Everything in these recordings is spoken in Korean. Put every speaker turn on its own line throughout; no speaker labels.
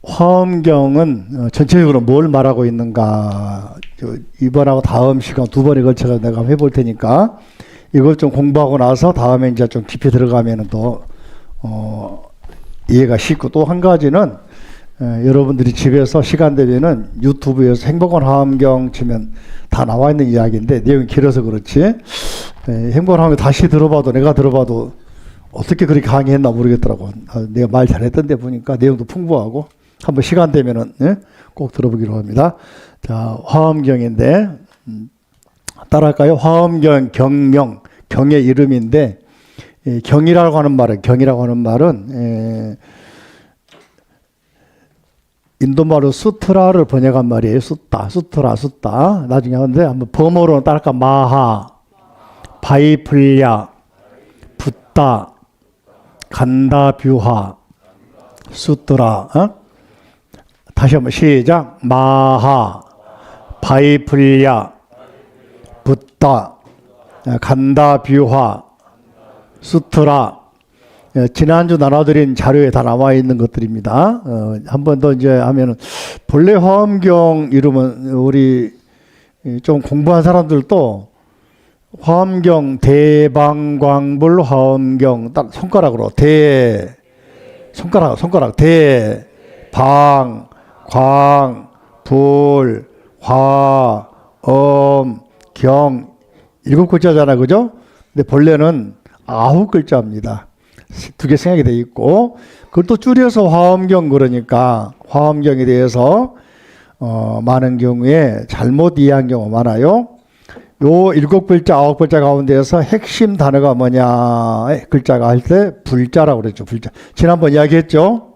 화엄경은 전체적으로 뭘 말하고 있는가, 이번하고 다음 시간 두 번에 걸쳐서 내가 한번 해볼 테니까 이걸 좀 공부하고 나서 다음에 이제 좀 깊이 들어가면 더 이해가 쉽고, 또 한 가지는 여러분들이 집에서 시간 되면은 유튜브에서 행복한 화엄경 치면 다 나와 있는 이야기인데 내용이 길어서 그렇지, 행복한 화엄경 다시 들어봐도, 내가 들어봐도 어떻게 그렇게 강의했나 모르겠더라고. 내가 말 잘했던데 보니까 내용도 풍부하고, 한번 시간 되면은 꼭 들어보기로 합니다. 자, 화엄경인데 따라할까요? 화엄경 경명, 경의 이름인데, 경이라고 하는 말은 인도말로 수트라를 번역한 말이에요. 수트라. 나중에 하는데 한번 범어로는 따라할까? 마하, 바이플야, 붓다, 간다뷰하, 수트라. 다시 한번 시작. 마하, 바이플야, 붓다, 간다뷰하, 수트라. 지난주 나눠드린 자료에 다 나와 있는 것들입니다. 한 번 더 이제 하면은, 본래 화엄경 이름은 우리 좀 공부한 사람들도 화엄경 대방광불 화엄경, 딱 손가락으로 손가락 대방 광 불 화 엄 경 7글자잖아, 그죠? 근데 본래는 9글자입니다. 두 개 생각이 돼 있고, 그걸 또 줄여서 화엄경, 그러니까 화엄경에 대해서 많은 경우에 잘못 이해한 경우가 많아요. 요 7글자, 9글자 가운데에서 핵심 단어가 뭐냐, 글자가 할 때 불자라고 그랬죠. 불자. 지난번 이야기했죠?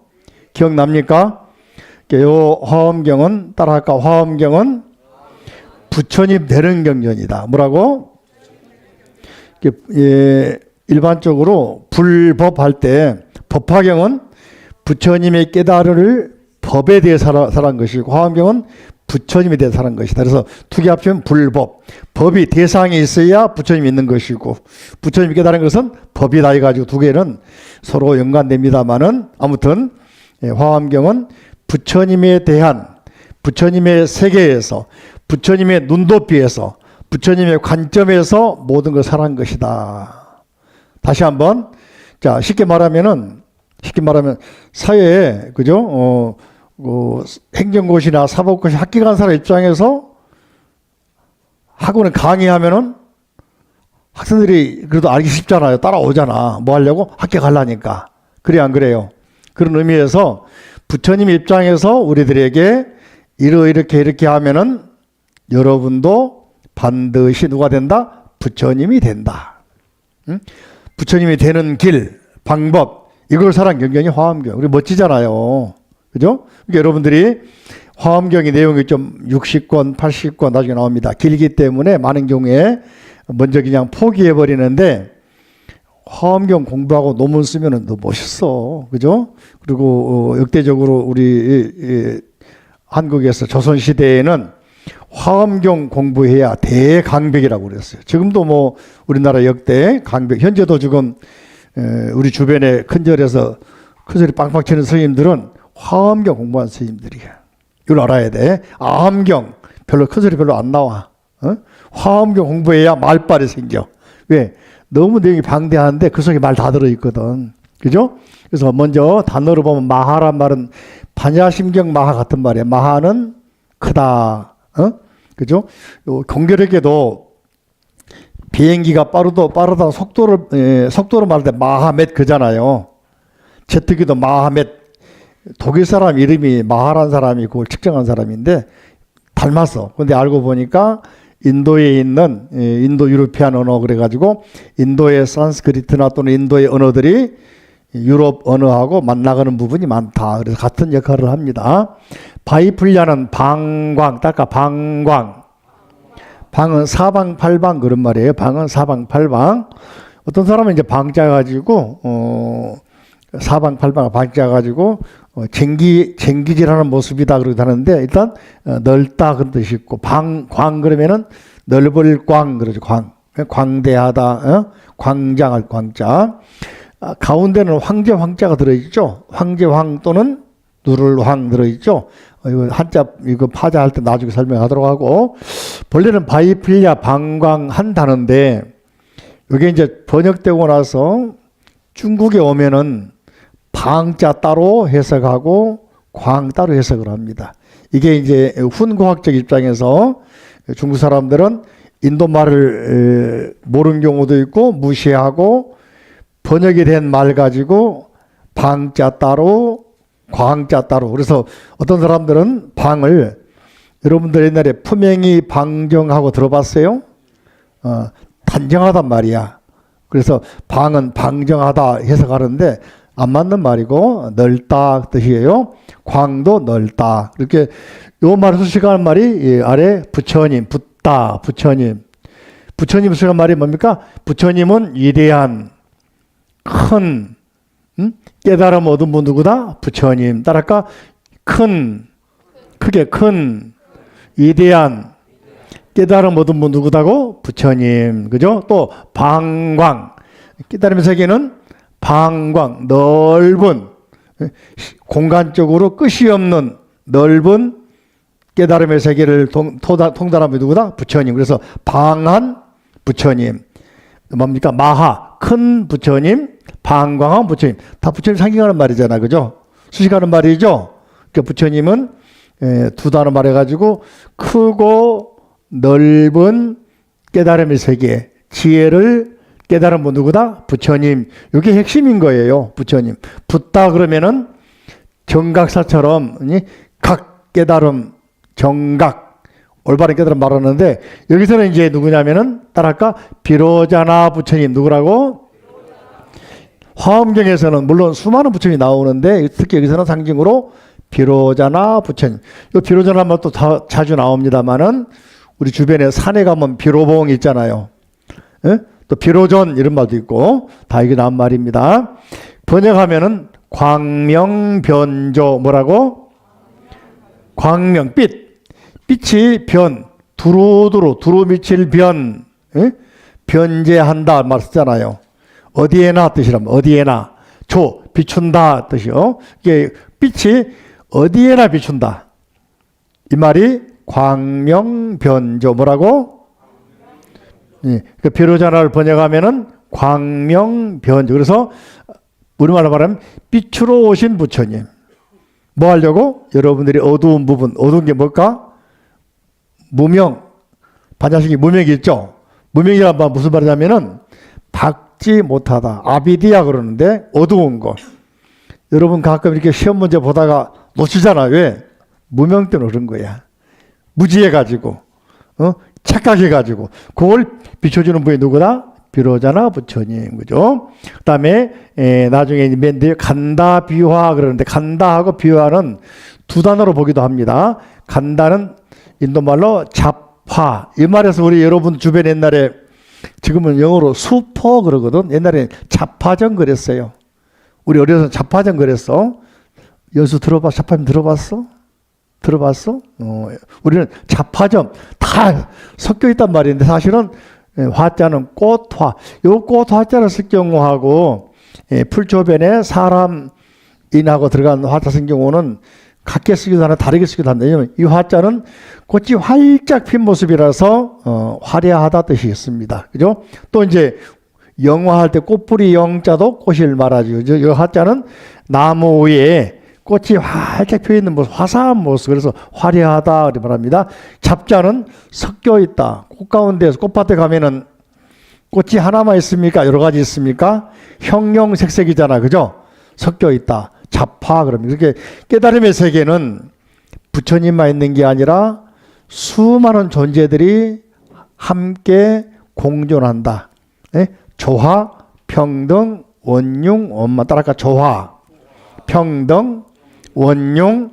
기억납니까? 요 화엄경은, 따라할까? 화엄경은 부처님 되는 경전이다. 뭐라고? 일반적으로 불법 할 때, 법화경은 부처님의 깨달을 법에 대해서 살한 것이고, 화엄경은 부처님에 대해서 살한 것이다. 그래서 두 개 합치면 불법. 법이 대상이 있어야 부처님이 있는 것이고, 부처님이 깨달은 것은 법이다 해가지고 두 개는 서로 연관됩니다만은, 아무튼 화엄경은 부처님에 대한, 부처님의 세계에서, 부처님의 눈높이에서, 부처님의 관점에서 모든 걸 살한 것이다. 다시 한번, 자, 쉽게 말하면 사회에, 그죠? 행정고시나 사법고시 학교 간 사람 입장에서 학원에 강의하면은 학생들이 그래도 알기 쉽잖아요. 따라오잖아. 뭐 하려고? 학교 가려니까. 그래, 안 그래요? 그런 의미에서 부처님 입장에서 우리들에게 이렇게 하면은 여러분도 반드시 누가 된다? 부처님이 된다. 응? 부처님이 되는 길, 방법, 이걸 살한 경전이 화엄경. 우리 멋지잖아요. 그죠? 그러니까 여러분들이 화엄경의 내용이 좀 60권, 80권 나중에 나옵니다. 길기 때문에 많은 경우에 먼저 그냥 포기해 버리는데, 화엄경 공부하고 논문 쓰면은 너 멋있어. 그죠? 그리고 역대적으로 우리 한국에서 조선시대에는 화엄경 공부해야 대강백이라고 그랬어요. 지금도 뭐 우리나라 역대 강백, 현재도 지금 우리 주변에 큰절에서 큰소리 빵빵 치는 스님들은 화엄경 공부한 스님들이야. 이걸 알아야 돼. 아함경 별로 큰소리 별로 안 나와. 화엄경 공부해야 말빨이 생겨. 왜? 너무 내용이 방대한데 그 속에 말 다 들어있거든. 그죠? 그래서 먼저 단어로 보면 마하란 말은 반야심경 마하 같은 말이에요. 마하는 크다. 그죠? 공교롭게도 비행기가 빠르다 속도로 말할 때 마하멧 그잖아요. 제트기도 마하멧. 독일 사람 이름이 마하란 사람이 그걸 측정한 사람인데 닮았어. 근데 알고 보니까 인도에 있는 인도 유로피안 언어 그래가지고 인도의 산스크리트나 또는 인도의 언어들이 유럽 언어하고 만나가는 부분이 많다. 그래서 같은 역할을 합니다. 바이플야는 방광, 방광. 방은 사방팔방 그런 말이에요. 방은 사방팔방. 어떤 사람은 이제 방자 가지고 사방팔방 방자 가지고 쟁기질하는 모습이다 그러기도 하는데, 일단 넓다 그런 뜻이 있고, 광 그러면은 넓을 광 그러죠. 광대하다, 광장할 광자. 가운데는 황제 황자가 들어있죠. 황제 황 또는 누를황 들어있죠. 이거 한자 이거 파자할 때 나중에 설명하도록 하고, 본래는 바이필리아 방광한 단어인데 이게 이제 번역되고 나서 중국에 오면은 방자 따로 해석하고 광 따로 해석을 합니다. 이게 이제 훈과학적 입장에서 중국 사람들은 인도 말을 모르는 경우도 있고 무시하고 번역이 된 말 가지고 방자 따로 광자 따로. 그래서 어떤 사람들은 방을, 여러분들 옛날에 품행이 방정하고 들어봤어요? 단정하단 말이야. 그래서 방은 방정하다 해석하는데 안 맞는 말이고 넓다 뜻이에요. 광도 넓다. 이렇게 요 말을 수식하는 말이 아래 부처님, 붙다, 부처님. 부처님 수식하는 말이 뭡니까? 부처님은 위대한, 큰, 깨달음 얻은 분 누구다? 부처님. 따랄까? 큰, 크게 큰, 위대한, 깨달음 얻은 분 누구다고? 부처님. 그죠? 또 방광. 깨달음의 세계는 방광, 넓은, 공간적으로 끝이 없는 넓은 깨달음의 세계를 통달한 분 누구다? 부처님. 그래서 방한 부처님. 뭡니까? 마하, 큰 부처님, 방광한 부처님. 다 부처님 상징하는 말이잖아. 그죠? 수식하는 말이죠. 그러니까 부처님은 두 단어 말해가지고 크고 넓은 깨달음의 세계, 지혜를 깨달은 분 누구다? 부처님. 이게 핵심인 거예요. 부처님. 붙다 그러면은 정각사처럼 각 깨달음, 정각, 올바른 깨달음 말하는데 여기서는 이제 누구냐면은 따랄까? 비로자나 부처님. 누구라고? 화엄경에서는 물론 수많은 부처님이 나오는데 특히 여기서는 상징으로 비로자나 부처님. 이 비로자나 말도 자주 나옵니다만은 우리 주변에 산에 가면 비로봉 있잖아요. 예? 또 비로전 이런 말도 있고 다 이게 나온 말입니다. 번역하면은 광명변조. 뭐라고? 광명, 빛. 빛이 변, 두루 미칠 변, 예? 변제한다 말 쓰잖아요. 어디에나 뜻이라면 어디에나. 조, 비춘다 뜻이요. 이게 빛이 어디에나 비춘다. 이 말이 광명변조. 뭐라고? 예, 그 비로자나를 번역하면은 광명변조. 그래서 우리말로 말하면 빛으로 오신 부처님. 뭐 하려고? 여러분들이 어두운 부분, 어두운 게 뭘까? 무명, 반자식이 무명이 있죠. 무명이란 말 무슨 말이냐면은 밝지 못하다, 아비디아 그러는데 어두운 것. 여러분 가끔 이렇게 시험 문제 보다가 놓치잖아. 왜? 무명 때문에 그런 거야. 무지해가지고, 착각해가지고. 그걸 비춰주는 분이 누구다? 비로자나 부처님. 그죠? 그 다음에, 나중에 맨 뒤에 간다, 비화 그러는데, 간다하고 비화는 두 단어로 보기도 합니다. 간다는 인도말로 잡화. 이 말에서 우리 여러분 주변 옛날에, 지금은 영어로 수퍼 그러거든. 옛날에 잡화전 그랬어요. 우리 어려서 잡화전 그랬어. 연수 들어봤어? 잡화전 들어봤어? 들어봤어? 우리는 잡화점 다 섞여 있단 말인데 사실은 화자는 꽃화. 요 꽃화자를 쓸 경우하고 풀조변에 사람인하고 들어간 화자 쓴 경우는 같게 쓰기도 하나 다르게 쓰기도 한다. 왜냐하면 이 화자는 꽃이 활짝 핀 모습이라서 화려하다 뜻이 있습니다. 그죠? 또 이제 영화할 때 꽃뿌리 영자도 꽃을 말하죠. 이 화자는 나무 위에 꽃이 활짝 펴 있는 모습, 화사한 모습. 그래서 화려하다 이렇게 말합니다. 잡자는 섞여 있다. 꽃 가운데서 꽃밭에 가면은 꽃이 하나만 있습니까? 여러 가지 있습니까? 형형색색이잖아. 그죠? 섞여 있다. 잡화 그럽니다. 이렇게 깨달음의 세계는 부처님만 있는 게 아니라 수많은 존재들이 함께 공존한다. 네? 조화, 평등, 원융, 원만. 따라까 조화, 평등, 원융,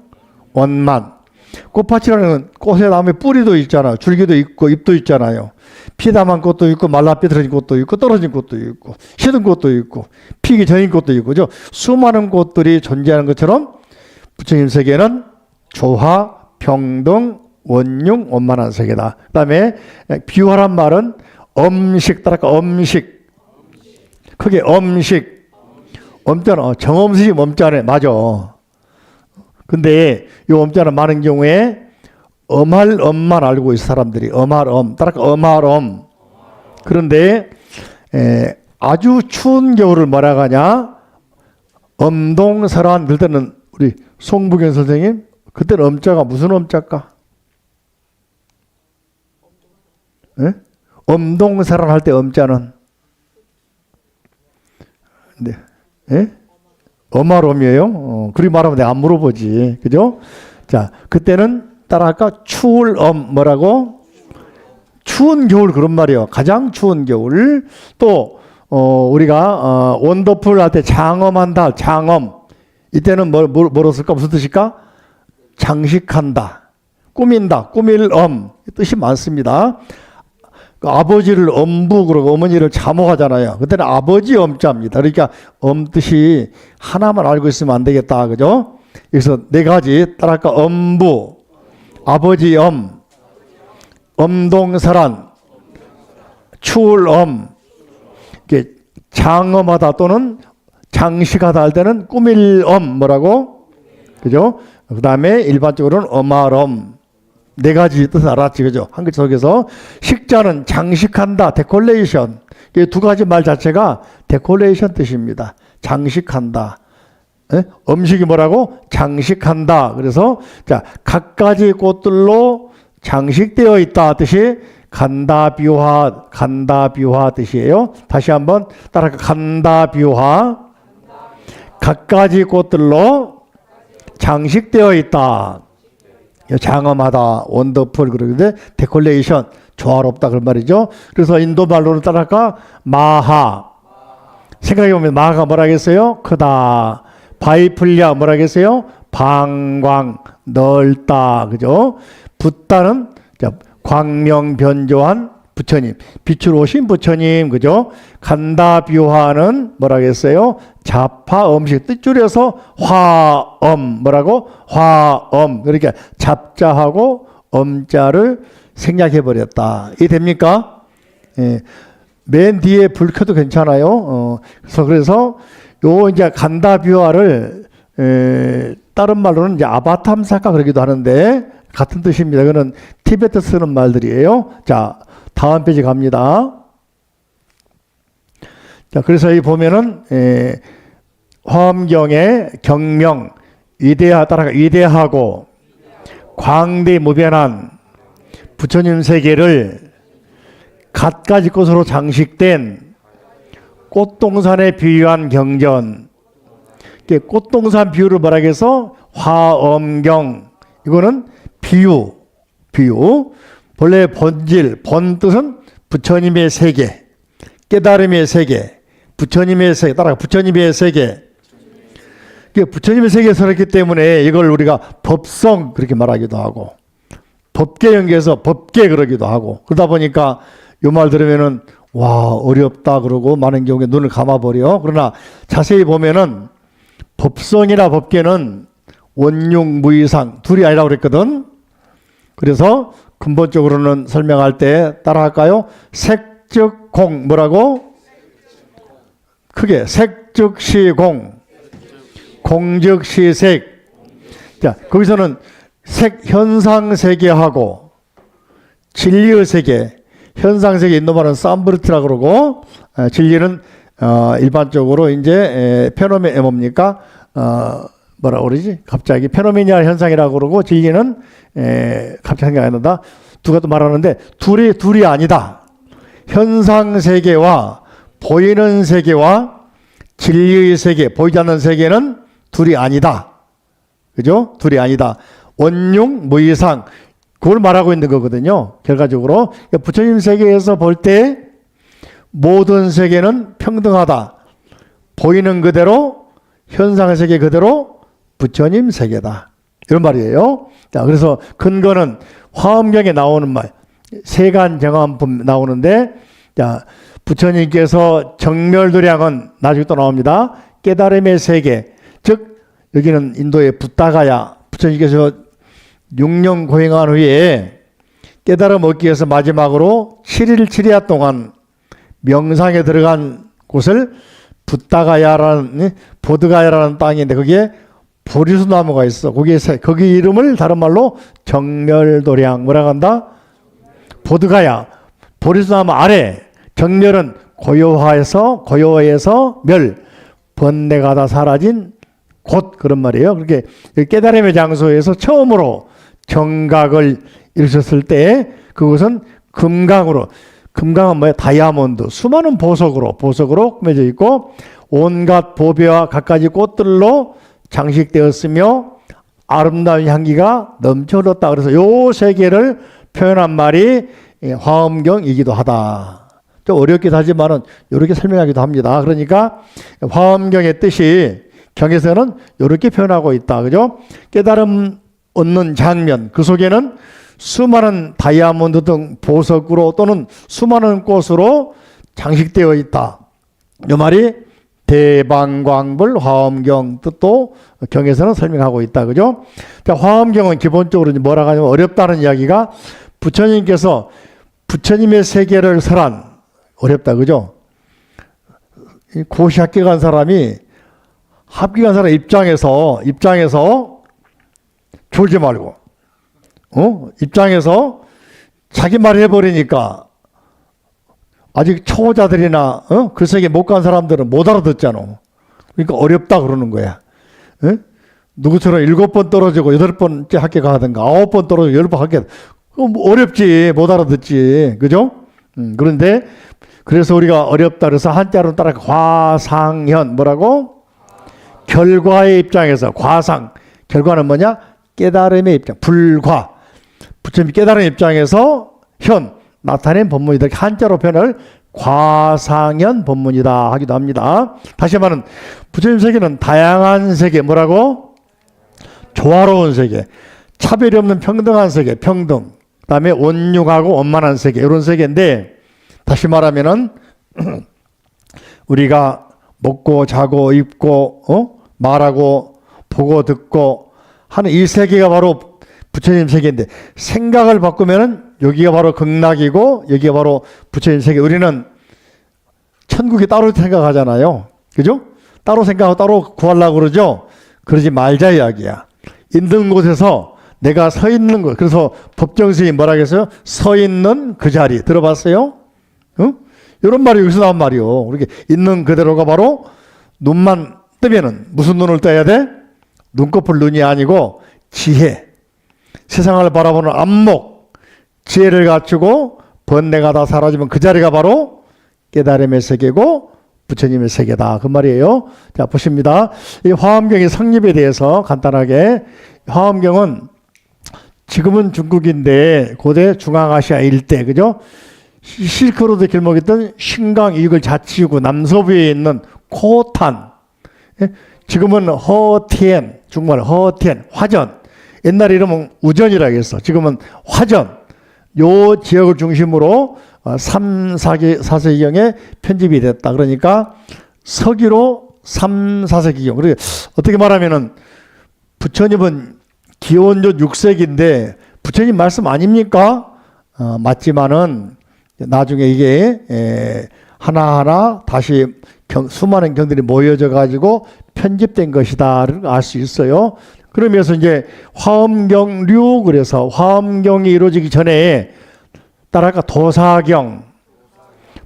원만. 꽃밭이라는 꽃의 나무에 뿌리도 있잖아요. 줄기도 있고 잎도 있잖아요. 피담한 꽃도 있고 말라 삐뚤어진 꽃도 있고 떨어진 꽃도 있고 시든 꽃도 있고 피기 전인 꽃도 있고 그죠? 수많은 꽃들이 존재하는 것처럼 부처님 세계는 조화, 평등, 원융, 원만한 세계다. 그 다음에 비화란 말은 엄식. 따라까 엄식. 크게 엄식. 엄자는 정엄식이 엄자네. 맞아. 근데 이 엄자는 많은 경우에 엄할 엄만 알고 있어 사람들이. 엄할 엄. 따라서 엄할 엄. 그런데 아주 추운 겨울을 뭐라고 하냐? 엄동설한. 그럴 때는 우리 송북현 선생님 그때는 엄자가 무슨 엄자일까? 예? 엄동설한 할 때 엄자는 네. 예? 엄할엄이에요. 그리 말하면 내가 안 물어보지. 그죠? 자, 그때는 따라할까? 추울 엄 뭐라고? 추운 겨울 그런 말이에요. 가장 추운 겨울. 또 우리가 원더풀 할 때 장엄한다. 장엄. 이때는 뭐로 쓸까? 무슨 뜻일까? 장식한다. 꾸민다. 꾸밀 엄. 뜻이 많습니다. 아버지를 엄부 그러고 어머니를 자모하잖아요. 그때는 아버지 엄자입니다. 그러니까 엄 뜻이 하나만 알고 있으면 안 되겠다. 그죠? 그래서 네 가지 따라할까? 엄부, 아버지 엄, 엄동설한, 추울 엄, 이게 장엄하다 또는 장식하다 할 때는 꾸밀 엄 뭐라고? 그죠? 그 다음에 일반적으로는 엄할 엄. 네 가지 뜻을 알았지, 그죠? 한글 속에서 식자는 장식한다, 데코레이션. 이 두 가지 말 자체가 데코레이션 뜻입니다. 장식한다. 에? 음식이 뭐라고? 장식한다. 그래서 자, 갖가지 꽃들로 장식되어 있다 뜻이 간다비화, 간다비화 뜻이에요. 다시 한번 따라 간다비화. 갖가지 꽃들로 장식되어 있다. 장엄하다, 원더풀 그러는데 데콜레이션 조화롭다 그런 말이죠. 그래서 인도 말로는 따라할까? 마하. 생각해보면 마하가 뭐라겠어요? 크다. 바이플리아 뭐라겠어요? 방광, 넓다. 그죠? 붓다는 광명변조한 부처님, 빛으로 오신 부처님. 그죠? 간다비화는 뭐라겠어요? 자파 음식, 뜻 줄여서 화엄. 뭐라고? 화엄. 그러니까 잡자하고 엄자를 생략해 버렸다. 이 됩니까? 예. 맨 뒤에 불 켜도 괜찮아요. 그래서 요 이제 간다비화를 다른 말로는 이제 아바탐사카 그러기도 하는데 같은 뜻입니다. 그거는 티베트 쓰는 말들이에요. 자, 다음 페이지 갑니다. 자, 그래서 이 보면은 화엄경의 경명 따라가 위대하고 광대무변한 부처님 세계를 갖가지 꽃으로 장식된 꽃동산에 비유한 경전. 꽃동산 비유를 말하겠어 화엄경. 이거는 비유. 본래 본질, 본 뜻은 부처님의 세계, 깨달음의 세계, 부처님의 세계, 따라가 부처님의 세계. 부처님의 세계에 살았기 때문에 이걸 우리가 법성 그렇게 말하기도 하고, 법계 연계해서 법계 그러기도 하고, 그러다 보니까 이 말 들으면은 와 어렵다 그러고 많은 경우에 눈을 감아버려. 그러나 자세히 보면은 법성이나 법계는 원용 무이상 둘이 아니라고 그랬거든. 그래서 근본적으로는 설명할 때 따라할까요? 색즉 공 뭐라고? 크게 색즉 시공, 공즉 시색. 자, 거기서는 색 현상 세계하고 진리의 세계, 현상 세계 인도말은 삼브르트라 그러고 진리는 일반적으로 이제 페노멘 뭡니까? 뭐라 그러지? 갑자기 페노메니얼 현상이라고 그러고 진리는 갑자기 생각이 안 난다. 누가 또 말하는데 둘이 아니다. 현상 세계와 보이는 세계와 진리의 세계, 보이지 않는 세계는 둘이 아니다. 그죠? 둘이 아니다. 원용 무이상 그걸 말하고 있는 거거든요. 결과적으로 부처님 세계에서 볼 때 모든 세계는 평등하다. 보이는 그대로 현상의 세계 그대로 부처님 세계다. 이런 말이에요. 자, 그래서 근거는 화엄경에 나오는 말, 세간정암품 나오는데, 자, 부처님께서 정멸도량은 나중에 또 나옵니다. 깨달음의 세계, 즉 여기는 인도의 붓다가야 부처님께서 6년 고행한 후에 깨달음 얻기 위해서 마지막으로 7일 7야 동안 명상에 들어간 곳을 붓다가야라는 보드가야라는 땅인데 거기에 보리수 나무가 있어. 거기 이름을 다른 말로 정멸도량 뭐라고 한다? 보드가야. 보리수 나무 아래. 정멸은 고요해서 멸. 번뇌가 다 사라진 곳 그런 말이에요. 그렇게 깨달음의 장소에서 처음으로 정각을 이루셨을 때 그것은 금강으로. 금강은 뭐예요? 다이아몬드. 수많은 보석으로 꾸며져 있고 온갖 보배와 갖가지 꽃들로 장식되었으며 아름다운 향기가 넘쳐 흘렀다. 그래서 요 세계를 표현한 말이 화엄경이기도 하다. 좀 어렵기도 하지만은 이렇게 설명하기도 합니다. 그러니까 화엄경의 뜻이 경에서는 이렇게 표현하고 있다. 그죠? 깨달음 얻는 장면, 그 속에는 수많은 다이아몬드 등 보석으로 또는 수많은 꽃으로 장식되어 있다. 이 말이 대방광불 화엄경 뜻도 경에서는 설명하고 있다. 그죠? 자, 화엄경은 기본적으로 뭐라고 하냐면 어렵다는 이야기가 부처님께서 부처님의 세계를 설한 어렵다. 그죠? 고시 합격한 사람이 합격한 사람 입장에서 졸지 말고 입장에서 자기 말 해버리니까 아직 초보자들이나 그 세계 못 간 사람들은 못 알아듣잖아. 그러니까 어렵다 그러는 거야. 누구처럼 7번 떨어지고 8번째 합격하든가 9번 떨어지고 10번 합격. 어렵지. 못 알아듣지. 그죠? 그런데 그래서 우리가 어렵다 그래서 한자로 따라 과상현 뭐라고? 결과의 입장에서 과상. 결과는 뭐냐? 깨달음의 입장. 불과. 부처님이 깨달은 입장에서 현. 나타낸 법문이다. 한자로 표현을 과상현 법문이다 하기도 합니다. 다시 말하면 부처님 세계는 다양한 세계 뭐라고? 조화로운 세계. 차별이 없는 평등한 세계. 평등. 그 다음에 온육하고 원만한 세계. 이런 세계인데 다시 말하면은 우리가 먹고 자고 입고 말하고 보고 듣고 하는 이 세계가 바로 부처님 세계인데 생각을 바꾸면은 여기가 바로 극락이고 여기가 바로 부처님 세계. 우리는 천국이 따로 생각하잖아요. 그죠? 따로 생각하고 따로 구하려고 그러죠? 그러지 말자 이야기야. 있는 곳에서 내가 서 있는 곳. 그래서 법정스님이 뭐라 그랬어요? 서 있는 그 자리. 들어봤어요? 응? 이런 말이 여기서 나온 말이요. 이렇게 있는 그대로가 바로 눈만 뜨면은 무슨 눈을 떠야 돼? 눈꺼풀 눈이 아니고 지혜. 세상을 바라보는 안목. 지혜를 갖추고 번뇌가 다 사라지면 그 자리가 바로 깨달음의 세계고 부처님의 세계다. 그 말이에요. 자, 보십니다. 이 화엄경의 성립에 대해서 간단하게. 화엄경은 지금은 중국인데 고대 중앙아시아 일대, 그죠? 실크로드 길목이었던 신강 이익을 자치구 남서부에 있는 코탄. 지금은 허티엔, 중국말 허티엔, 화전. 옛날 이름은 우전이라고 했어. 지금은 화전. 요 지역을 중심으로 3, 4세기경에 편집이 됐다. 그러니까 서기로 3, 4세기경. 그러니까 어떻게 말하면은 부처님은 기원전 6세기인데 부처님 말씀 아닙니까? 맞지만은 나중에 이게 하나하나 다시 수많은 경들이 모여져 가지고 편집된 것이다를 알 수 있어요. 그러면서 이제 화엄경류, 그래서 화엄경이 이루어지기 전에 따라가 도사경,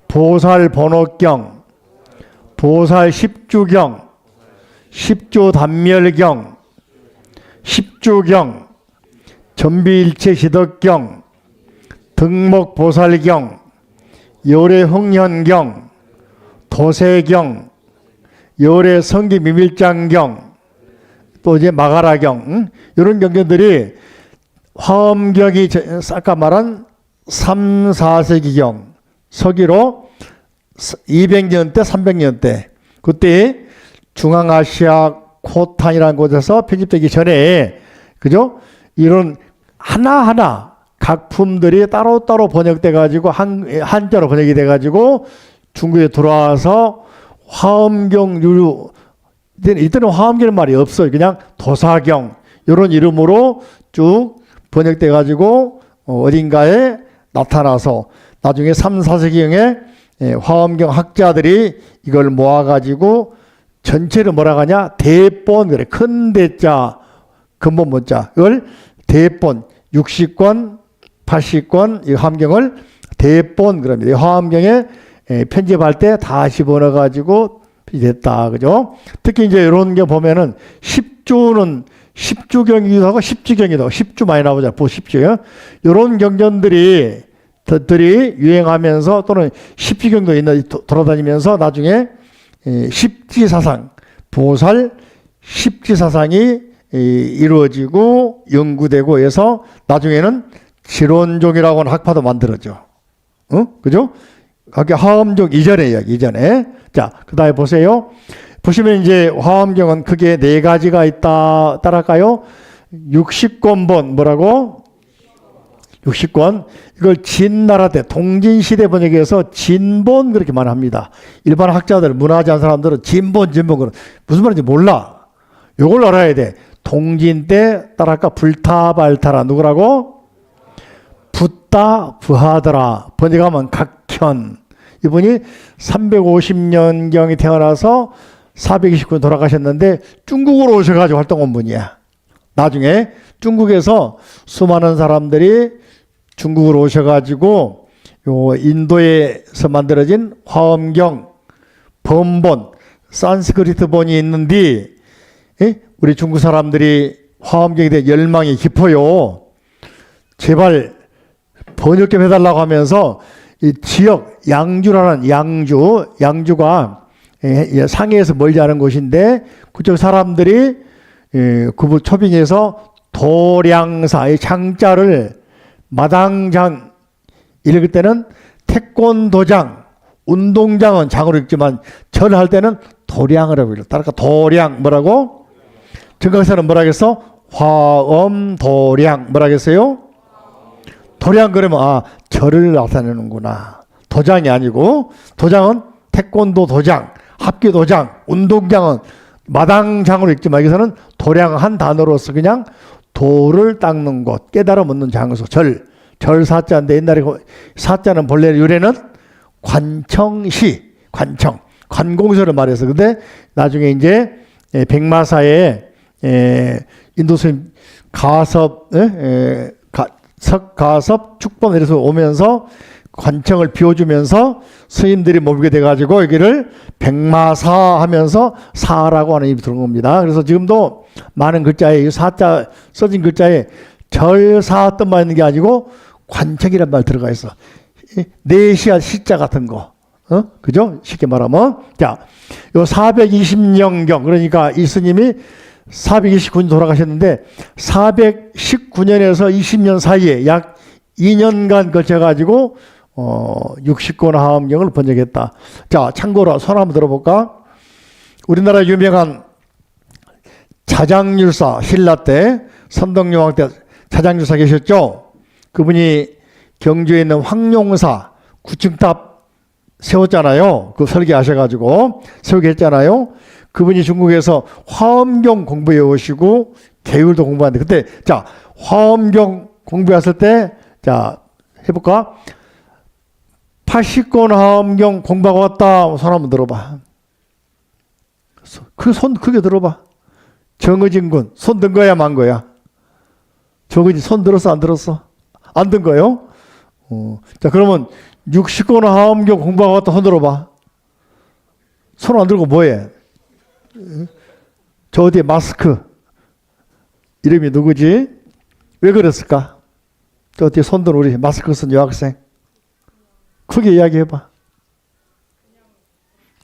보살번호경, 보살십주경, 십주단멸경, 십주경, 전비일체시덕경, 등목보살경, 요래흥현경, 도세경, 요래성기미밀장경, 또 이제 마가라경, 이런 경전들이 화엄경이 아까 말한 3, 4세기경 서기로 200년 대 300년 대 그때 중앙아시아 코탄이라는 곳에서 편집되기 전에 그죠? 이런 하나하나 각품들이 따로따로 번역돼 가지고 한자로 번역이 돼 가지고 중국에 들어와서 화엄경류 이때는 화엄경이라는 말이 없어요. 그냥 도사경 이런 이름으로 쭉 번역돼 가지고 어딘가에 나타나서 나중에 3, 4세기경에 화엄경 학자들이 이걸 모아 가지고 전체를 뭐라고 하냐? 대본, 그래. 큰 대자, 근본 문자. 이걸 대본, 60권, 80권, 이 함경을 대본, 그럽니다. 이 화엄경에 편집할 때 다 집어넣어가지고 됐다. 그죠? 특히 이제 이런 게 보면은 10주는 10주경이기도 하고 10주경이기도 하고 10주 많이 나오잖아요. 10주요. 이런 경전들이 유행하면서 또는 10주경도 있는 돌아다니면서 나중에 십지사상, 보살 십지사상이 이루어지고 연구되고 해서 나중에는 지론종이라고 하는 학파도 만들어져. 그죠? 그게 화엄종 이전의 이야기, 이전에. 자, 그 다음에 보세요. 보시면 이제 화엄경은 크게 네 가지가 있다. 따라할까요? 60권본, 뭐라고? 60권. 이걸 진나라 때, 동진시대 번역에서 진본 그렇게 말합니다. 일반 학자들, 문화하지 않은 사람들은 진본, 무슨 말인지 몰라. 요걸 알아야 돼. 동진 때, 따라할까? 불타발타라. 누구라고? 붓다 부하더라. 번역하면 각현. 이분이 350년경이 태어나서 429년 돌아가셨는데 중국으로 오셔가지고 활동한 분이야. 나중에 중국에서 수많은 사람들이 중국으로 오셔가지고 요 인도에서 만들어진 화엄경 번본 산스크리트 본이 있는데 우리 중국 사람들이 화엄경에 대해 열망이 깊어요. 제발 번역 좀 해달라고 하면서 이 지역 양주라는 양주가 상해에서 멀지 않은 곳인데 그쪽 사람들이 그분 초빙해서 도량사 이 장자를 마당장 읽을 때는 태권도장 운동장은 장으로 읽지만 절할 때는 도량을 하고 읽어. 따라서 도량 뭐라고? 정각사는 뭐라 하겠어? 화엄도량 뭐라 하겠어요? 도량 그러면 절을 나타내는구나. 도장이 아니고 도장은 태권도 도장, 합기 도장, 운동장은 마당장으로 읽지만 여기서는 도량 한 단어로서 그냥 도를 닦는 곳, 깨달음 얻는 장소, 절 사자인데 옛날에 사자는 본래 유래는 관청시, 관공서를 말해서 근데 나중에 이제 백마사에 인도 스님 석가섭 축본 이래서 오면서 관청을 비워주면서 스님들이 모이게 돼가지고 여기를 백마사 하면서 사라고 하는 이름이 들어온 겁니다. 그래서 지금도 많은 글자에 이 사자 써진 글자에 절사 뜻만 있는 게 아니고 관청이란 말 들어가 있어. 내시야 시자 같은 거. 그죠? 쉽게 말하면. 자, 요 420년경 그러니까 이 스님이 429년 돌아가셨는데 419년에서 20년 사이에 약 2년간 걸쳐가지고 60권 화엄경을 번역했다. 자, 참고로 손 한번 들어볼까? 우리나라 유명한 자장율사 신라 때 선덕여왕 때 자장율사 계셨죠? 그분이 경주에 있는 황룡사 9층탑 세웠잖아요. 그 설계하셔가지고 세우게 했잖아요. 그분이 중국에서 화엄경 공부해 오시고 계율도 공부하는데 그때 자 화엄경 공부했을 때 자 해볼까? 80권 화엄경 공부하고 왔다. 손 한번 들어봐. 그 손 크게 들어봐. 정의진 군 손 든 거야 만 거야? 정의진 손 들었어 안 들었어? 안 든 거예요? 자 그러면 60권 화엄경 공부하고 왔다. 손 들어봐. 손 안 들고 뭐해? 저 어디에 마스크 이름이 누구지? 왜 그랬을까? 저 어디에 손들 우리 마스크 쓴 여학생 크게 이야기해봐.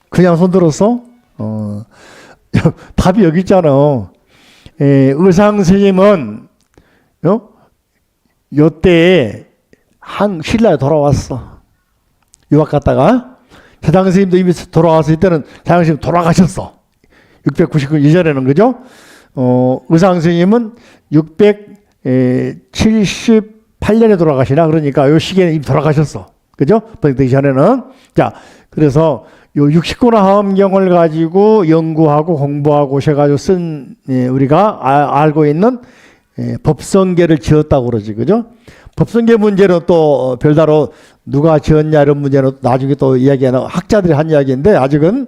그냥 손 들었어? 답이 여기 있잖아. 의상 스님은 요때에 신라에 돌아왔어. 유학 갔다가 자장 스님도 이미 돌아왔을 때는 자장 스님 돌아가셨어. 699 이전에는 그죠? 의상 스님은 678년에 돌아가시나 그러니까 요 시기에는 이미 돌아가셨어. 그죠? 번역되기 전에는. 자, 그래서 요 60권 화엄경을 가지고 연구하고 공부하고 오셔가지고 쓴 우리가 알고 있는 법성계를 지었다고 그러지. 그죠? 법성계 문제는 또 별다로 누가 지었냐 이런 문제는 나중에 또 이야기하는 학자들이 한 이야기인데 아직은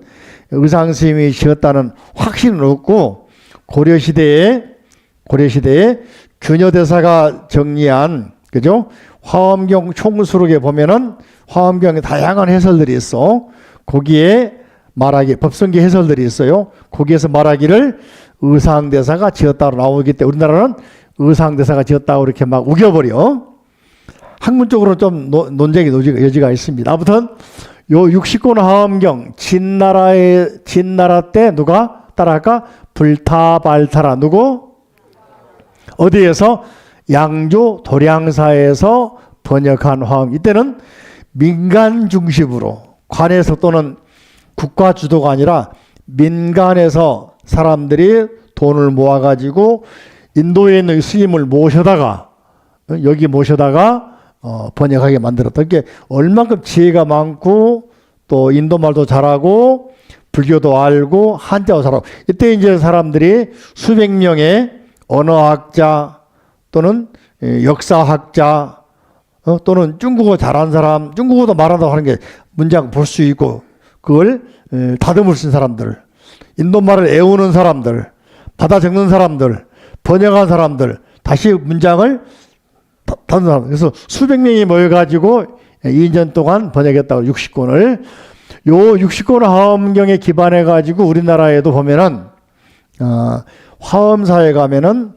의상 스님이 지었다는 확신은 없고 고려시대에 균여대사가 정리한 그죠? 화엄경 총수록에 보면은 화엄경에 다양한 해설들이 있어. 거기에 말하기 법성계 해설들이 있어요. 거기에서 말하기를 의상대사가 지었다고 나오기 때문에 우리나라는 의상대사가 지었다고 이렇게 막 우겨버려. 학문적으로 좀 논쟁의 여지가 있습니다. 아무튼 요 60권 화엄경 진나라 때 누가 따라할까? 불타발타라 누구? 어디에서? 양조 도량사에서 번역한 화엄. 이때는 민간 중심으로 관에서 또는 국가 주도가 아니라 민간에서 사람들이 돈을 모아가지고 인도에 있는 스님을 모셔다가 번역하게 만들었다. 이게 얼만큼 지혜가 많고 또 인도말도 잘하고 불교도 알고 한자도 잘하고 이때 이제 사람들이 수백 명의 언어학자 또는 역사학자 또는 중국어 잘하는 사람, 중국어도 말한다고 하는 게 문장 볼 수 있고 그걸 다듬을 수 있는 사람들, 인도말을 애우는 사람들, 받아 적는 사람들, 번역한 사람들, 다시 문장을 다듬는 사람. 그래서 수백 명이 모여가지고 2년 동안 번역했다고 60권을. 요 60권 화엄경에 기반해가지고 우리나라에도 보면은 화엄사에 가면은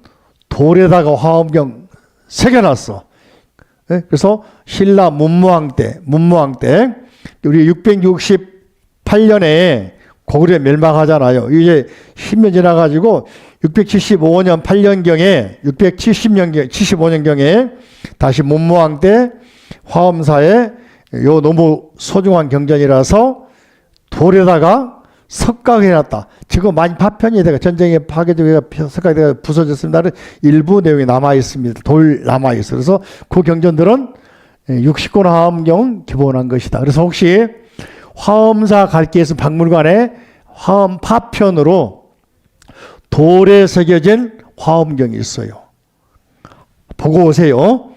돌에다가 화엄경 새겨놨어. 그래서 신라 문무왕 때 우리 668년에 고구려 멸망하잖아요. 이제 10년 지나가지고 675년 8년경에 75년경에 다시 문무왕 때 화엄사에 요 너무 소중한 경전이라서 돌에다가 석각해놨다. 지금 많이 파편이 되고 전쟁에 파괴되고 석각이 부서졌습니다. 일부 내용이 남아있습니다. 돌 남아있어요. 그래서 그 경전들은 60권 화엄경 기본한 것이다. 그래서 혹시 화엄사 갈기에서 박물관에 화엄 파편으로 돌에 새겨진 화엄경이 있어요. 보고 오세요.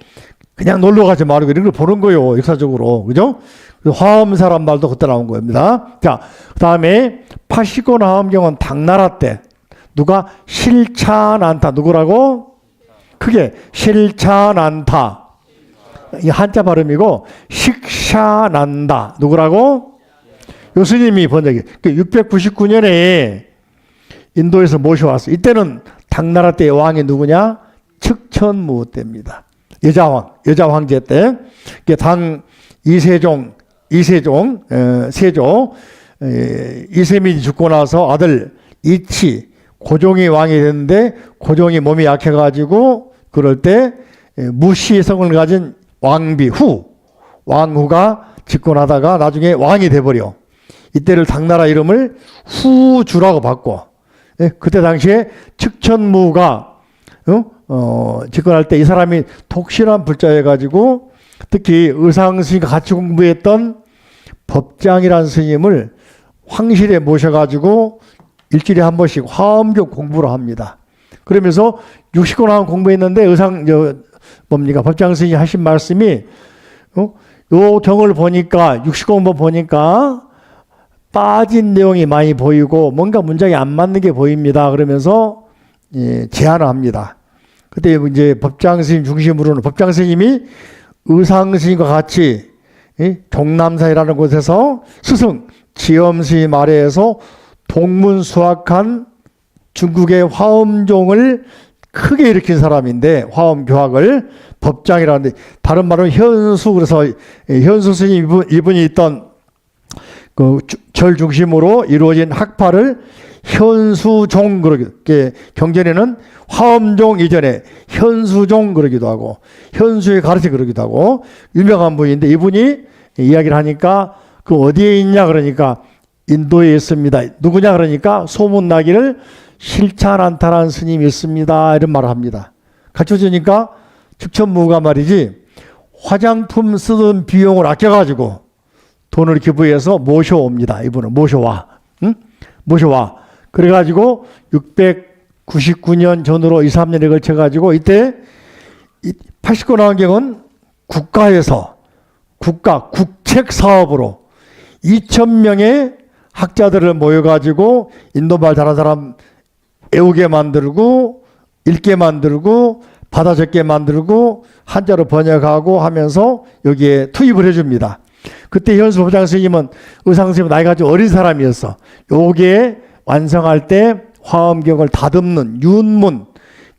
그냥 놀러 가지 말고 이런 걸 보는 거예요. 역사적으로. 그죠? 화엄사란 말도 그때 나온 겁니다. 자, 그 다음에 80권 화엄경은 당나라 때 누가 실차난타 누구라고? 크게 실차난타 이 한자 발음이고 식샤난다 누구라고? 요 스님이 번역이 699년에 인도에서 모셔왔어요. 이때는 당나라 때의 왕이 누구냐? 측천무 때입니다. 여자 황제 때 당 세종 이세민이 죽고 나서 아들 이치 고종이 왕이 됐는데 고종이 몸이 약해가지고 그럴 때 무시의 성을 가진 왕후가 집권하다가 나중에 왕이 돼버려. 이때를 당나라 이름을 후주라고 바꿔. 그때 당시에 측천무가 집권할 때 이 사람이 독실한 불자여가지고 특히 의상 스님과 같이 공부했던 법장이라는 스님을 황실에 모셔가지고 일주일에 한 번씩 화엄경 공부를 합니다. 그러면서 60권 화엄 공부했는데 법장 스님이 하신 말씀이 요 경을 보니까 60권 보니까 빠진 내용이 많이 보이고 뭔가 문장이 안 맞는 게 보입니다. 그러면서 제안을 합니다. 그때 이제 법장 스님 중심으로는 법장 스님이 의상 스님과 같이 종남사이라는 곳에서 스승 지엄 스님 아래에서 동문수학한 중국의 화엄종을 크게 일으킨 사람인데 화엄 교학을 법장이라는데 다른 말은 현수 그래서 현수 스님 이분이 있던 그 절 중심으로 이루어진 학파를 현수종 그러게 경전에는 화엄종 이전에 현수종 그러기도 하고 현수의 가르치 그러기도 하고 유명한 분인데 이분이 이야기를 하니까 그 어디에 있냐 그러니까 인도에 있습니다. 누구냐 그러니까 소문나기를 실차난타라는 스님이 있습니다. 이런 말을 합니다. 갖춰주니까 측천무가 말이지 화장품 쓰던 비용을 아껴가지고 돈을 기부해서 모셔옵니다. 이분을 모셔와. 응? 모셔와. 그래가지고 699년 전으로 2, 3년에 걸쳐가지고 이때 80권 환경은 국가에서 국책 사업으로 2,000명의 학자들을 모여가지고 인도말 잘하는 사람 외우게 만들고 읽게 만들고 받아 적게 만들고 한자로 번역하고 하면서 여기에 투입을 해줍니다. 그때 현수 부장 선생님은 의상 선생님 나이가 좀 어린 사람이었어. 요게 완성할 때 화엄경을 다듬는 윤문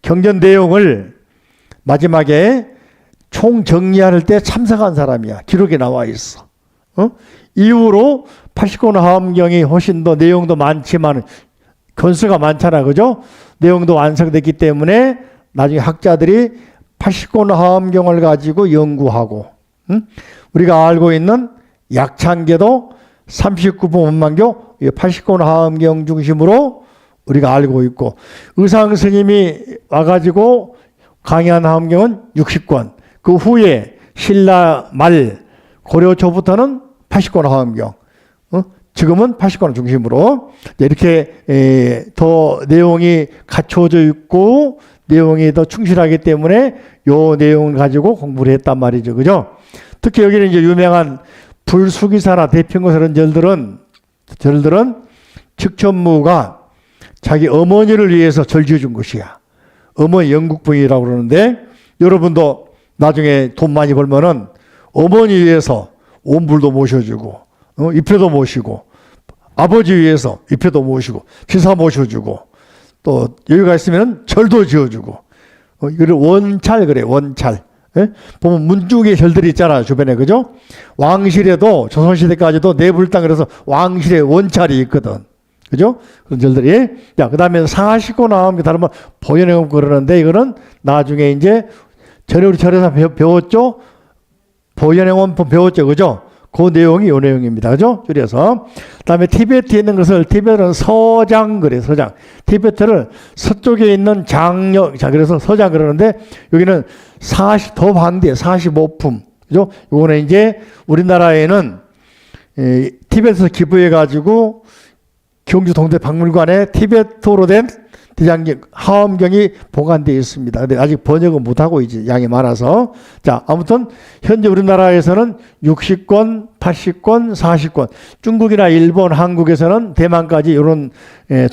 경전 내용을 마지막에 총정리할 때 참석한 사람이야. 기록에 나와 있어. 이후로 80권 화엄경이 훨씬 더 내용도 많지만 권수가 많잖아. 그죠? 내용도 완성됐기 때문에 나중에 학자들이 80권 화엄경을 가지고 연구하고 우리가 알고 있는 약창계도 39부 원만교 80권 화엄경 중심으로 우리가 알고 있고 의상 스님이 와가지고 강의한 화엄경은 60권 그 후에 신라 말 고려 초부터는 80권 화엄경 지금은 80권 중심으로 이렇게 더 내용이 갖춰져 있고 내용이 더 충실하기 때문에 요 내용을 가지고 공부를 했단 말이죠. 그죠? 특히 여기는 이제 유명한 불수기사나 대평고사 이런 절들은 측천무가 자기 어머니를 위해서 절 지어준 것이야. 어머니 영국 부인이라고 그러는데 여러분도 나중에 돈 많이 벌면은 어머니 위해서 온불도 모셔주고 입회도 모시고 아버지 위해서 입회도 모시고 지사 모셔주고 또 여유가 있으면 절도 지어주고 이걸 원찰 그래 원찰. 예? 보면 문중의 절들이 있잖아 주변에 그죠? 왕실에도 조선시대까지도 내불당 그래서 왕실에 원찰이 있거든. 그죠? 그런 절들이. 자, 그 다음에 상하시고 나오는 게 다른 뭐 보현행업 그러는데 이거는 나중에 이제 전에 우리 절에서 배웠죠? 보현행원품 배웠죠? 그죠? 그 내용이 요 내용입니다. 그죠? 줄여서. 그 다음에 티베트에 있는 것을 티베트는 서장 그래, 서장. 티베트를 서쪽에 있는 장력, 자, 그래서 서장 그러는데 여기는 40, 더 반대, 45품. 그죠? 요거는 이제 우리나라에는 티베트에서 기부해가지고 경주 동대박물관에 티베트로 된 대장경, 화엄경이 보관되어 있습니다. 근데 아직 번역은 못하고 있지. 양이 많아서. 자, 아무튼, 현재 우리나라에서는 60권, 80권, 40권. 중국이나 일본, 한국에서는 대만까지 이런,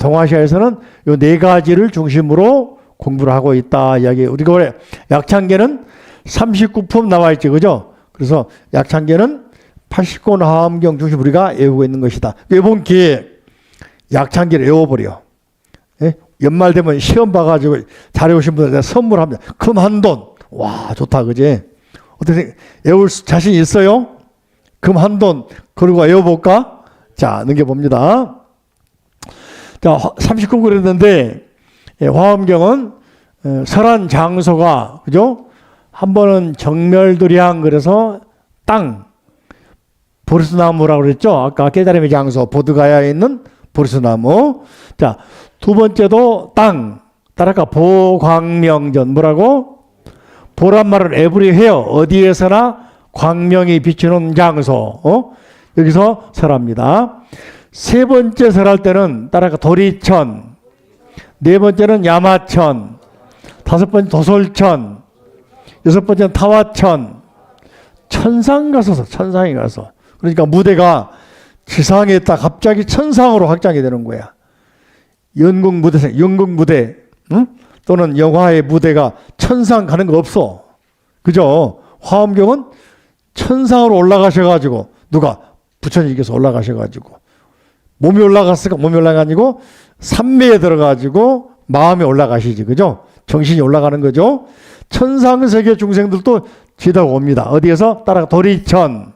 동아시아에서는 요 네 가지를 중심으로 공부를 하고 있다. 이야기. 우리가 원래 약창계는 39품 나와 있죠. 그죠? 그래서 약창계는 80권 화엄경 중심 우리가 외우고 있는 것이다. 이번 기회에 약창계를 외워버려. 예? 연말 되면 시험 봐가지고 잘해오신 분들 선물합니다. 금 한 돈. 와, 좋다, 그지? 어떻게, 외울 자신 있어요? 금 한 돈, 그리고 외워볼까? 자, 넘겨봅니다. 자, 39권 그랬는데, 화엄경은 설한 장소가, 그죠? 한 번은 정멸두량, 그래서 땅, 보리스나무라고 그랬죠? 아까 깨달음의 장소, 보드가야에 있는 보리스나무. 자, 두 번째도 땅. 따라가 보광명전. 뭐라고? 보란 말은 에브리웨어. 어디에서나 광명이 비추는 장소. 여기서 설합니다. 세 번째 설할 때는 따라가 도리천. 네 번째는 야마천. 다섯 번째 도솔천. 여섯 번째는 타화천. 천상 가서 천상에 가서. 그러니까 무대가 지상에 있다 갑자기 천상으로 확장이 되는 거야. 연극 무대, 응? 또는 영화의 무대가 천상 가는 거 없어. 그죠? 화엄경은 천상으로 올라가셔가지고, 누가? 부처님께서 올라가셔가지고, 몸이 올라갔을까? 몸이 올라가니고, 삼매에 들어가지고, 마음이 올라가시지. 그죠? 정신이 올라가는 거죠? 천상세계 중생들도 지도가 옵니다. 어디에서? 따라가 도리천,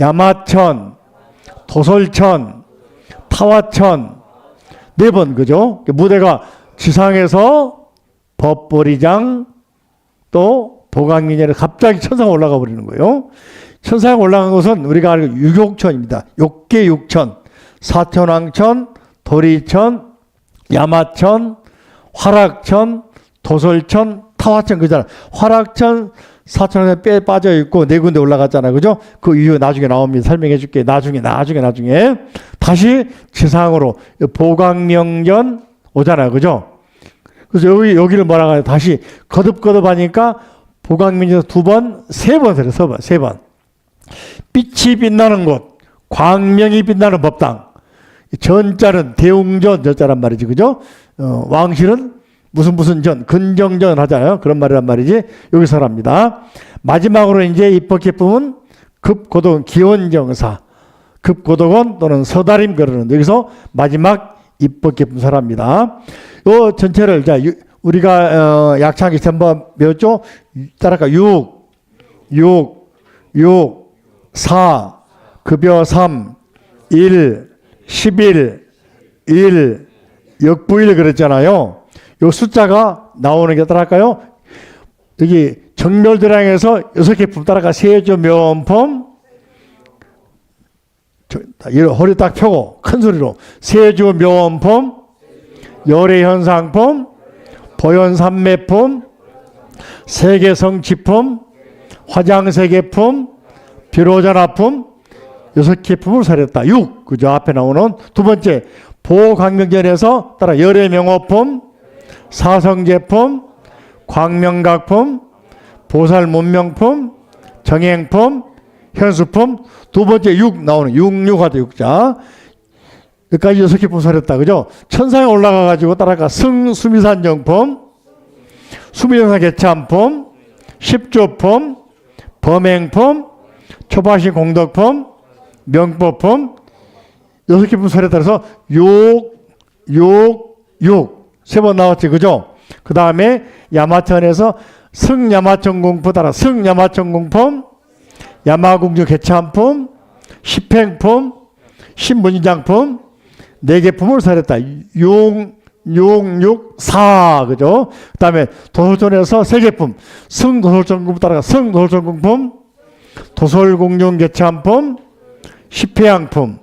야마천, 도솔천, 타화천, 네 번, 그죠? 무대가 지상에서 법보리장 또 보강민열에 갑자기 천상 올라가 버리는 거예요. 천상 올라간 것은 우리가 알고 육욕천입니다. 욕계 육천, 사천왕천, 도리천, 야마천, 화락천, 도솔천, 타화천 그잖아. 화락천, 사천에 빼 빠져 있고 네 군데 올라갔잖아. 그죠? 그 이유 나중에 나옵니다. 설명해 줄게. 나중에. 다시 지상으로 보광명전 오잖아. 그죠? 그래서 여기를 뭐라고 해요? 다시 거듭거듭 하니까 보강민에서 2번, 3번 살렸어. 3번. 빛이 빛나는 곳, 광명이 빛나는 법당. 전자는 대웅전 전자란 말이지, 그죠? 왕실은 무슨 전, 근정전 하잖아요. 그런 말이란 말이지. 여기서랍니다. 마지막으로 이제 입법기품은 급고독은 기원정사, 급고독은 또는 서다림 그러는데 여기서 마지막 입법기품사랍니다. 요 전체를 자 우리가 약창기 전번 배웠죠? 따라가 6, 4, 급여 3, 1, 11, 1, 역부일 그랬잖아요. 요 숫자가 나오는 게 따라갈까요? 여기 정멸대량에서 6개 품 따라가 세조 면품 허리 딱 펴고 큰 소리로 세조 면품 열애현상품 보현삼매품 세계성취품 화장세계품 비로자나품 6개 품을 사렸다. 6 그죠? 앞에 나오는 두 번째 보광명전에서 따라 열애명호품 사성제품 광명각품 보살문명품 정행품 현수품 두 번째 6 나오는 66하다 6자 여기까지 6개 품 사렸다. 그죠? 천상에 올라가 가지고 따라가 승수미산정품 수미정사 개참품 십조품 범행품 초바신 공덕품 명법품 6개 품 사렸다. 그래서 6 세 번 나왔지. 그죠? 그 다음에 야마천에서 승야마천공품 따라 승야마천공품 야마궁주 개참품 십행품 신문장품 4개 품을 사렸다. 6, 4 그죠? 그 다음에 도솔전에서 3개 품 승도솔전공품 따라가 승도솔전공품 도솔공룡 개참품 십회양품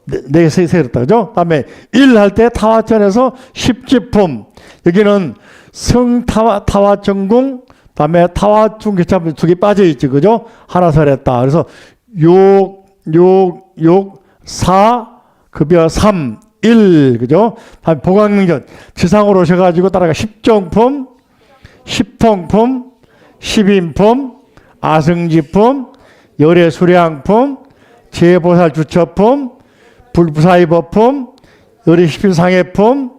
4개 세렸다. 그죠? 그 다음에 1 할 때 타화천에서 십지품 여기는 승타화전궁 그 다음에 타화중 개참품 2개 빠져있지. 그죠? 하나 사렸다. 그래서 6, 4 급여 3, 1 그죠? 다음에 보강명전 지상으로 오셔가지고 따라가 십정품 십펑품 십인품 아승지품 열애수량품 제보살 주처품 불부사이법품 열애십일상해품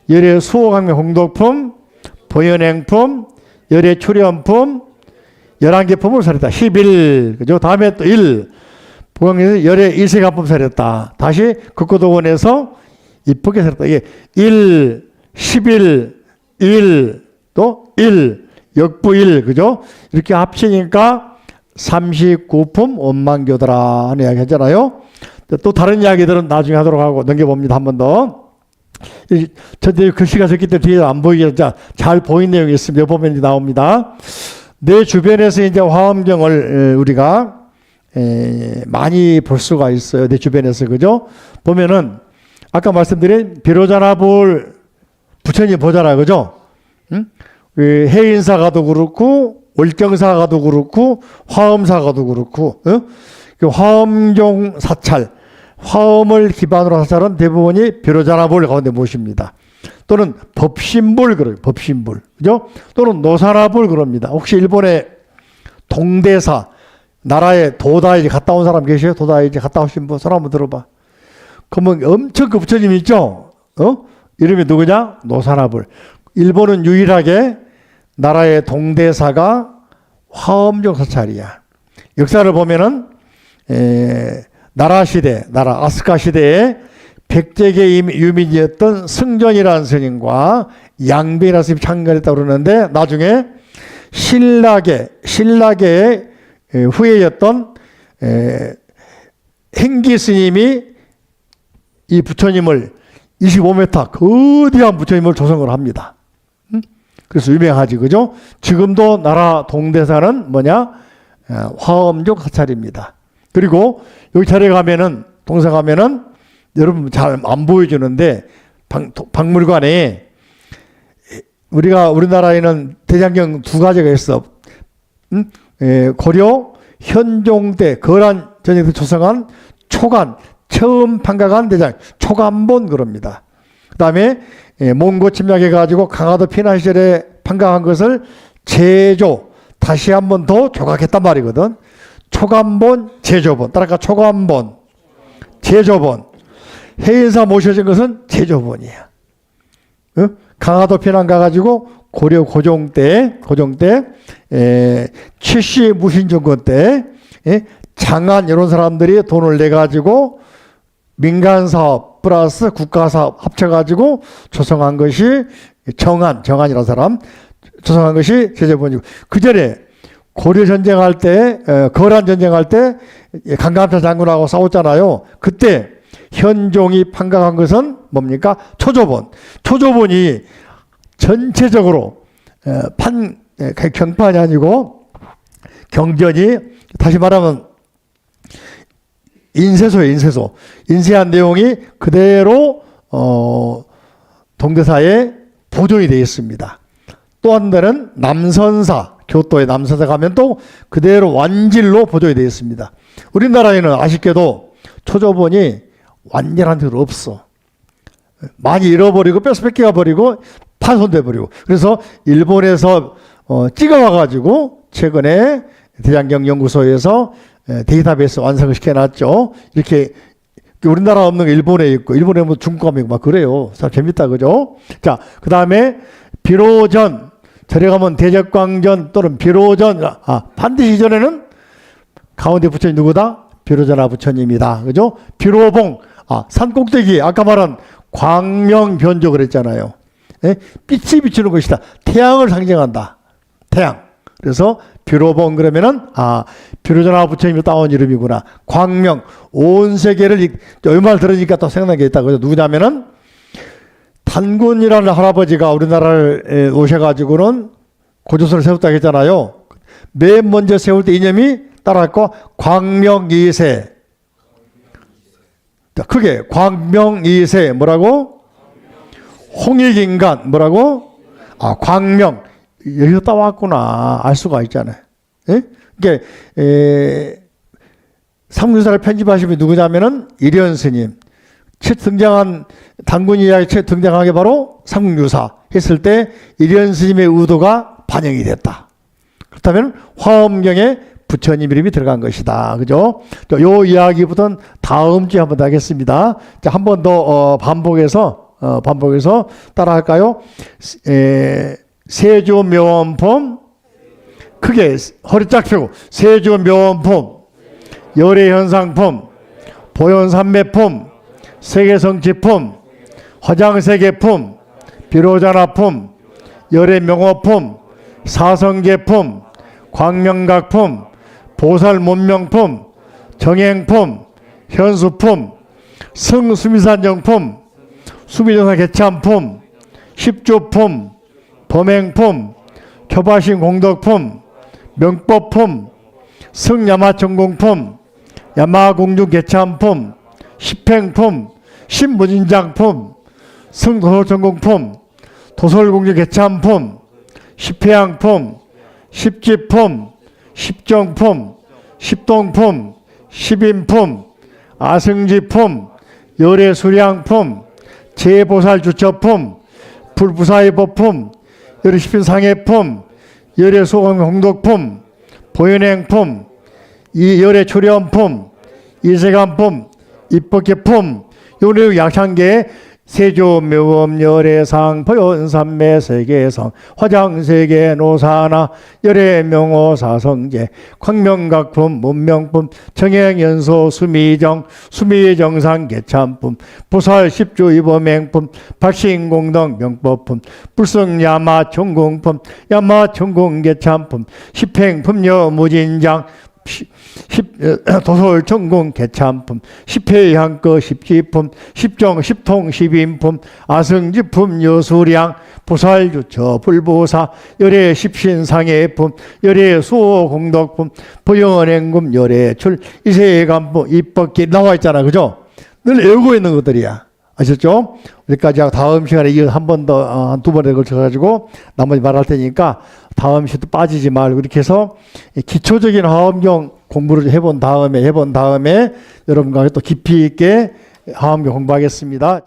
열애수호강명 공덕품 보현행품 열애출연품 11개 품을 사렸다. 11 그죠? 다음에 또 1 보강에서 열애 일세가품 사렸다. 다시 극고도원에서 이쁘게 사렸다. 이게 1, 11, 1, 또 1, 역부 1, 그죠? 이렇게 합치니까 39품 원만교더라 하는 이야기 하잖아요. 또 다른 이야기들은 나중에 하도록 하고 넘겨봅니다. 한 번 더. 저도 글씨가 적기 때문에 뒤에 안 보이게 잘 보이는 내용이 있습니다. 보면 나옵니다. 내 주변에서 이제 화엄경을 우리가 많이 볼 수가 있어요. 내 주변에서. 그죠? 보면은 아까 말씀드린 비로자나불 부처님 보잖아요. 그죠? 응? 해인사가도 그렇고 월경사가도 그렇고 화엄사가도 그렇고 화엄경 사찰 화엄을 기반으로 사찰은 대부분이 비로자나불 가운데 모십니다. 또는 법신불 그래요. 법신불. 그죠? 또는 노사나불 그럽니다. 혹시 일본의 동대사 나라에 도다이지 갔다 온 사람 계셔요? 도다이지 갔다 오신 분 손 한번 들어봐. 그러면 엄청 그 부처님 있죠? 이름이 누구냐? 노사나불. 일본은 유일하게 나라의 동대사가 화엄경 사찰이야. 역사를 보면은 나라 아스카 시대에 백제계 유민이었던 승전이라는 스님과 양비라는 스님이 창건했다고 그러는데 나중에 신라계의 후예였던 행기 스님이 이 부처님을 25m 거대한 부처님을 조성을 합니다. 그래서 유명하지. 그죠? 지금도 나라 동대사는 뭐냐? 화엄경 사찰입니다. 그리고 여기 자리에 가면은 동사 가면은 여러분 잘 안 보여주는데 박물관에 우리나라에는 대장경 2가지가 있어. 고려 현종 때 거란 전쟁 때 조성한 초간 처음 판각한 대장 초간본 그럽니다. 그 다음에 몽고 침략해 가지고 강화도 피난 시절에 판각한 것을 제조 다시 한 번 더 조각했단 말이거든. 초간본, 제조본. 따라가 초간본, 제조본. 해인사 모셔진 것은 제조본이야. 강화도 피난 가가지고 고려 고종 때 최씨 무신정권 때 장안 이런 사람들이 돈을 내가지고 민간사업 플러스 국가사업 합쳐가지고 조성한 것이 정안이라는 사람 조성한 것이 제조본이고, 그 전에 고려 전쟁할 때 거란 전쟁할 때 강감찬 장군하고 싸웠잖아요. 그때 현종이 판각한 것은 뭡니까? 초조본. 초조본이 전체적으로 경판이 아니고 경전이, 다시 말하면 인쇄소예요. 인쇄한 내용이 그대로 동대사에 보존이 되어 있습니다. 또 한 데는 남선사, 교토의 남선사 가면 또 그대로 완질로 보존이 되어 있습니다. 우리나라에는 아쉽게도 초조본이 완전한 데가 없어. 많이 잃어버리고 뺏겨 버리고 파손돼 버리고. 그래서 일본에서 찍어와가지고 최근에 대장경연구소에서 데이터베이스 완성을 시켜놨죠. 이렇게 우리나라 없는 게 일본에 있고, 일본에 뭐 중국 가면 막 그래요. 참 재밌다, 그죠? 자, 그 다음에 비로전, 절에 가면 대적광전 또는 비로전, 반드시 이전에는 가운데 부처님 누구다? 비로전화 부처님이다. 그죠? 비로봉, 산 꼭대기, 아까 말한 광명변조 그랬잖아요. 빛이 비추는 것이다. 태양을 상징한다. 태양. 그래서 비로봉 그러면은 비로전화 부처님이 따온 이름이구나. 광명, 온 세계를 이 말 들으니까 또 생각난 게 있다. 그죠? 누구냐면은 단군이라는 할아버지가 우리나라를 오셔가지고는 고조선을 세웠다고 했잖아요. 맨 먼저 세울 때 이념이 따라했고 광명이세. 자, 크게 광명이세 뭐라고? 홍익인간 뭐라고? 광명. 여기서 따왔구나. 알 수가 있잖아요. 예? 그러니까 삼국유사를 편집하시면 누구냐면은 일현 스님. 첫 등장한 단군 이야기 첫 등장한 게 바로 삼국유사 했을 때 일현 스님의 의도가 반영이 됐다. 그렇다면 화엄경에 부처님 이름이 들어간 것이다. 그죠? 요 이야기부터는 다음 주에 한번 하겠습니다. 자, 한 번 더 반복해서 따라할까요? 세조묘원품, 크게 허리 쫙 펴고, 세조묘원품, 열애현상품, 보현산매품, 세계성지품, 화장세계품, 비로자나품, 열애명호품, 사성계품, 광명각품, 보살문명품, 정행품, 현수품, 승수미산정품, 수미정사 개참품, 십조품, 범행품, 초바신 공덕품, 명법품, 승야마천공품, 야마공중 개참품, 십행품, 신무진장품, 승도솔천공품, 도솔공주 개참품, 십회양품, 십지품, 십정품, 십동품, 십인품, 아승지품, 열애수량품, 제보살주처품, 불부사의법품, 열애십인상해품, 열애소원공덕품, 보현행품, 열애초련품, 이세간품, 입법계품, 요내 약창계 세조묘업 열애상 보현산매 세계성 화장세계 노사나 열애명호 사성제 광명각품 문명품 정행연소 수미정 수미정상 개참품 보살 십조이범행품 발신공덕 명법품 불성야마 천공품 야마 천공 개참품 십행품여 무진장 도솔천공 개참품 십회향거 십지품 십정 십통 십인품 아승지품 여수량 보살주처 불보사 열애 십신상해품 열애 수호공덕품 보영언행금 열애출 이세간품 입법기 나와 있잖아. 그죠? 늘 외우고 있는 것들이야. 아셨죠? 여기까지 하고 다음 시간에 이거 한 번 더, 한 두 번에 걸쳐가지고 나머지 말할 테니까 다음 시간도 빠지지 말고 이렇게 해서 기초적인 화엄경 공부를 해본 다음에 여러분과 또 깊이 있게 화엄경 공부하겠습니다.